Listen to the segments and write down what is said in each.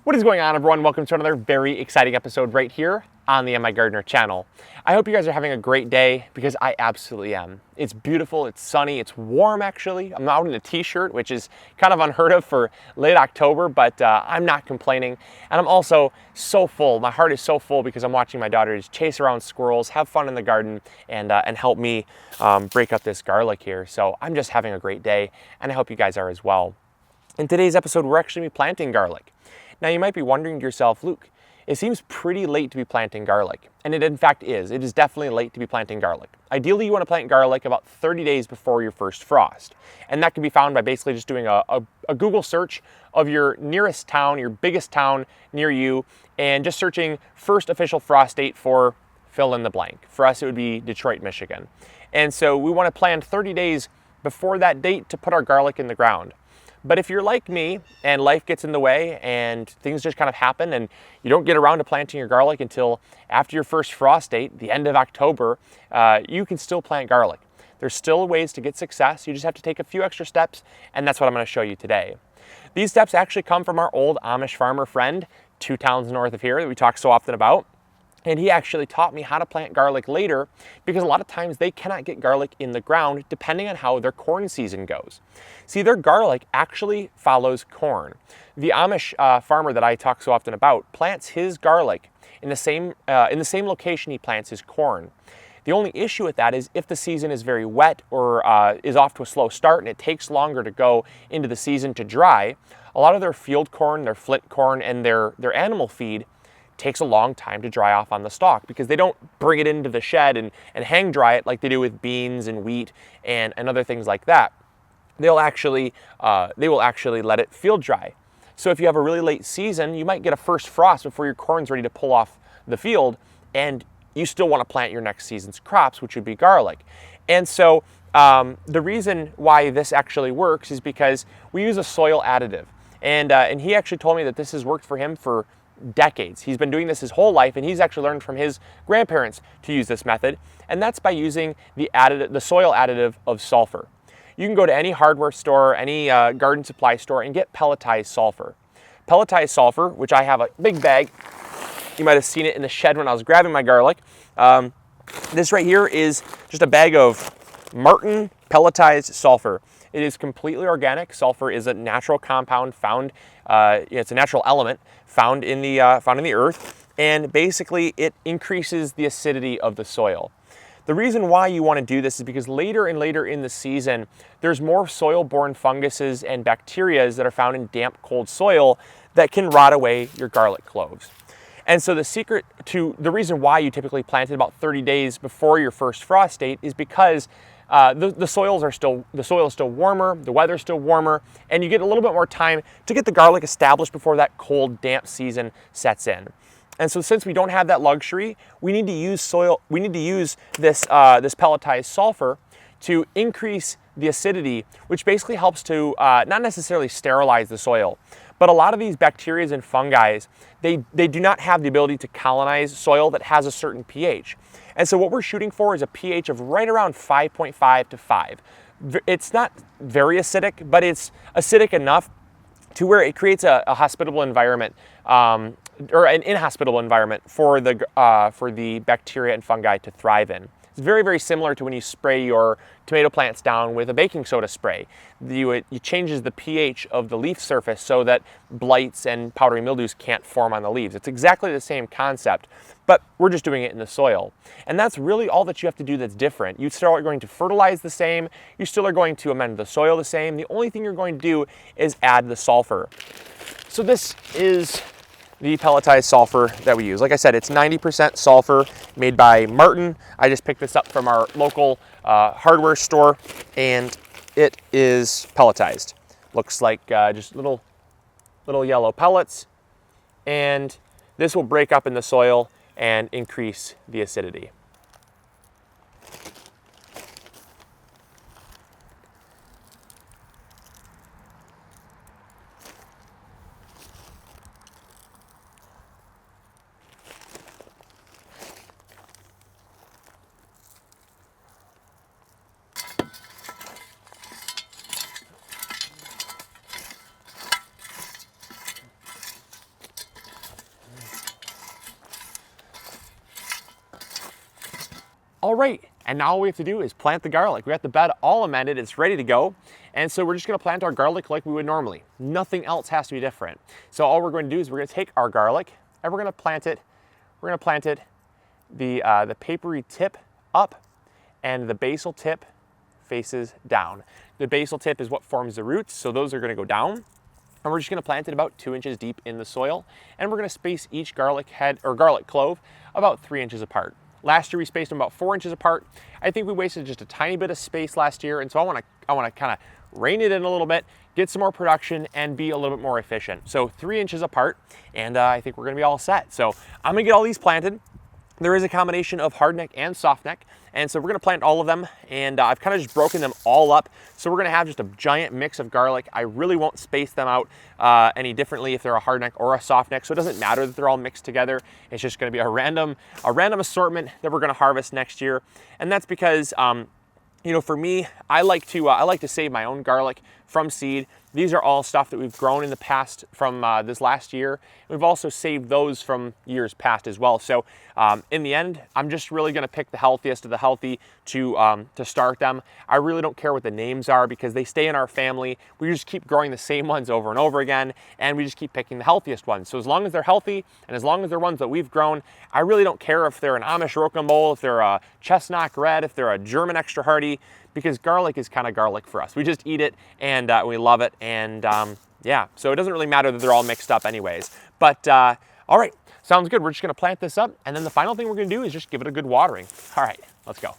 What is going on, everyone? Welcome to another very exciting episode right here on the MIgardener channel. I hope you guys are having a great day because I absolutely am. It's beautiful, it's sunny, it's warm actually. I'm out in a t-shirt, which is kind of unheard of for late October, but I'm not complaining. And I'm also so full. My heart is so full because I'm watching my daughters chase around squirrels, have fun in the garden, and help me break up this garlic here. So I'm just having a great day, and I hope you guys are as well. In today's episode, we're actually planting garlic. Now you might be wondering to yourself, Luke, it seems pretty late to be planting garlic. And it in fact is. It is definitely late to be planting garlic. Ideally, you want to plant garlic about 30 days before your first frost. And that can be found by basically just doing a Google search of your nearest town, your biggest town near you, and just searching first official frost date for fill in the blank. For us, it would be Detroit, Michigan. And so we want to plan 30 days before that date to put our garlic in the ground. But if you're like me and life gets in the way and things just kind of happen and you don't get around to planting your garlic until after your first frost date, the end of October, you can still plant garlic. There's still ways to get success. You just have to take a few extra steps, and that's what I'm going to show you today. These steps actually come from our old Amish farmer friend 2 towns north of here that we talk so often about. And he actually taught me how to plant garlic later because a lot of times they cannot get garlic in the ground depending on how their corn season goes. See, their garlic actually follows corn. The Amish farmer that I talk so often about plants his garlic in the same location he plants his corn. The only issue with that is if the season is very wet or is off to a slow start and it takes longer to go into the season to dry, a lot of their field corn, their flint corn, and their animal feed takes a long time to dry off on the stalk because they don't bring it into the shed and hang dry it like they do with beans and wheat and other things like that. They will actually let it field dry. So if you have a really late season, you might get a first frost before your corn's ready to pull off the field, and you still want to plant your next season's crops, which would be garlic. And so the reason why this actually works is because we use a soil additive. And he actually told me that this has worked for him for decades. He's been doing this his whole life, and he's actually learned from his grandparents to use this method, and that's by using the soil additive of sulfur. You can go to any hardware store, any garden supply store, and get pelletized sulfur. Pelletized sulfur, which I have a big bag. You might have seen it in the shed when I was grabbing my garlic. This right here is just a bag of Martin pelletized sulfur. It is completely organic. Sulfur is a natural compound found. It's a natural element found in the earth, and basically it increases the acidity of the soil. The reason why you want to do this is because later and later in the season, there's more soil-borne funguses and bacteria that are found in damp, cold soil that can rot away your garlic cloves. And so the reason why you typically plant it about 30 days before your first frost date is because the soil is still warmer, the weather's still warmer, and you get a little bit more time to get the garlic established before that cold, damp season sets in. And so since we don't have that luxury, we need to use this pelletized sulfur to increase the acidity, which basically helps to not necessarily sterilize the soil, but a lot of these bacteria and fungi, they do not have the ability to colonize soil that has a certain pH. And so what we're shooting for is a pH of right around 5.5 to 5. It's not very acidic, but it's acidic enough to where it creates a hospitable environment, or an inhospitable environment for the bacteria and fungi to thrive in. It's very, very similar to when you spray your tomato plants down with a baking soda spray. It changes the pH of the leaf surface so that blights and powdery mildews can't form on the leaves. It's exactly the same concept, but we're just doing it in the soil. And that's really all that you have to do that's different. You still are going to fertilize the same, you still are going to amend the soil the same. The only thing you're going to do is add the sulfur. So this is the pelletized sulfur that we use. Like I said, it's 90% sulfur, made by Martin. I just picked this up from our local hardware store, and it is pelletized. Looks like just little yellow pellets, and this will break up in the soil and increase the acidity. All right, and now all we have to do is plant the garlic. We got the bed all amended, it's ready to go. And so we're just gonna plant our garlic like we would normally. Nothing else has to be different. So all we're going to do is we're gonna take our garlic and we're gonna plant it. We're gonna plant it the papery tip up and the basal tip faces down. The basal tip is what forms the roots, so those are gonna go down. And we're just gonna plant it about 2 inches deep in the soil. And we're gonna space each garlic head or garlic clove about 3 inches apart. Last year we spaced them about 4 inches apart. I think we wasted just a tiny bit of space last year, and so I wanna kind of rein it in a little bit, get some more production, and be a little bit more efficient. So 3 inches apart, and I think we're gonna be all set. So I'm gonna get all these planted. There is a combination of hardneck and softneck, and so we're gonna plant all of them, and I've kind of just broken them all up. So we're gonna have just a giant mix of garlic. I really won't space them out any differently if they're a hardneck or a softneck, so it doesn't matter that they're all mixed together. It's just gonna be a random assortment that we're gonna harvest next year. And that's because you know, for me, I like to save my own garlic from seed. These are all stuff that we've grown in the past from this last year. We've also saved those from years past as well. So in the end, I'm just really gonna pick the healthiest of the healthy to start them. I really don't care what the names are because they stay in our family. We just keep growing the same ones over and over again, and we just keep picking the healthiest ones. So as long as they're healthy, and as long as they're ones that we've grown, I really don't care if they're an Amish rocambole, if they're a chestnut red, if they're a German extra hardy, because garlic is kind of garlic for us. We just eat it and we love it, and yeah, so it doesn't really matter that they're all mixed up anyways. But all right, sounds good. We're just gonna plant this up, and then the final thing we're gonna do is just give it a good watering. All right, let's go.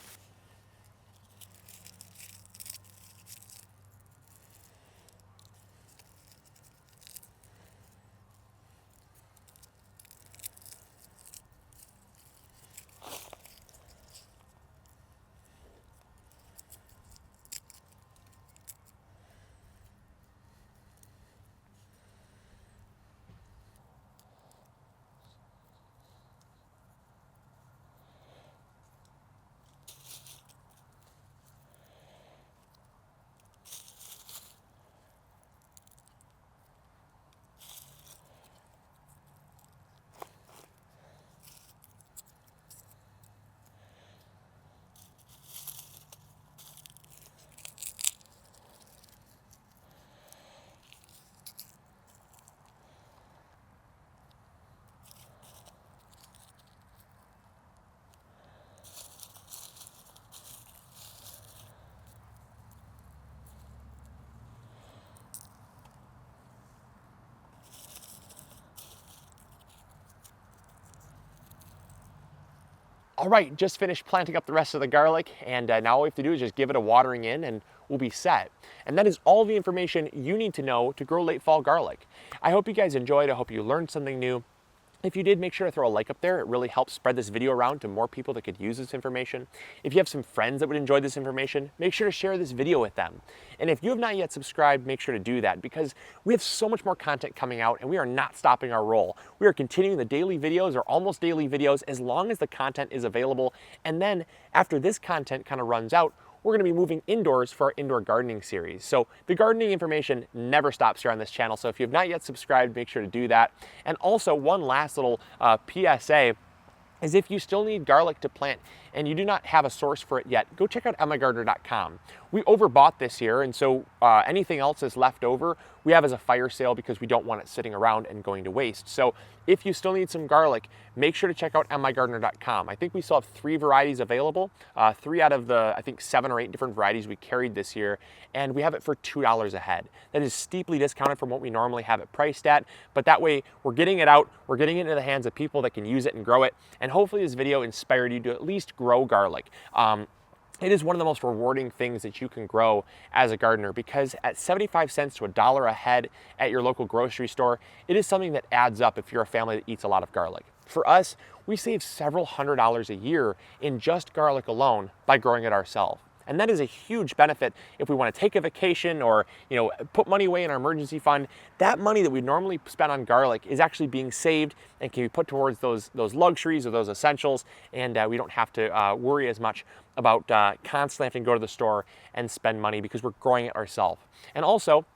All right, just finished planting up the rest of the garlic, and now all we have to do is just give it a watering in and we'll be set. And that is all the information you need to know to grow late fall garlic. I hope you guys enjoyed. I hope you learned something new. If you did, make sure to throw a like up there. It really helps spread this video around to more people that could use this information. If you have some friends that would enjoy this information, make sure to share this video with them. And if you have not yet subscribed, make sure to do that because we have so much more content coming out and we are not stopping our roll. We are continuing the daily videos or almost daily videos as long as the content is available. And then after this content kind of runs out, we're gonna be moving indoors for our indoor gardening series. So the gardening information never stops here on this channel. So if you have not yet subscribed, make sure to do that. And also one last little PSA is if you still need garlic to plant and you do not have a source for it yet, go check out MIgardener.com. We overbought this year, and so anything else that's left over, we have as a fire sale because we don't want it sitting around and going to waste. So if you still need some garlic, make sure to check out MIgardener.com. I think we still have 3 varieties available, 3 out of the, I think 7 or 8 different varieties we carried this year, and we have it for $2 a head. That is steeply discounted from what we normally have it priced at, but that way we're getting it out, we're getting it into the hands of people that can use it and grow it, and hopefully this video inspired you to at least grow garlic. It is one of the most rewarding things that you can grow as a gardener because at 75 cents to $1 a head at your local grocery store, it is something that adds up if you're a family that eats a lot of garlic. For us, we save several $100s a year in just garlic alone by growing it ourselves. And that is a huge benefit if we want to take a vacation or, you know, put money away in our emergency fund. That money that we normally spend on garlic is actually being saved and can be put towards those luxuries or those essentials, and we don't have to worry as much about constantly having to go to the store and spend money because we're growing it ourselves. And also,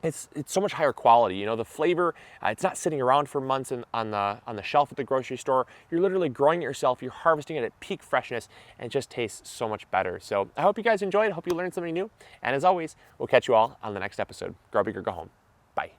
it's so much higher quality. You know, the flavor, it's not sitting around for months on the shelf at the grocery store. You're literally growing it yourself, you're harvesting it at peak freshness, and it just tastes so much better. So I hope you guys enjoyed. I hope you learned something new. And as always, we'll catch you all on the next episode. Grow big or go home. Bye.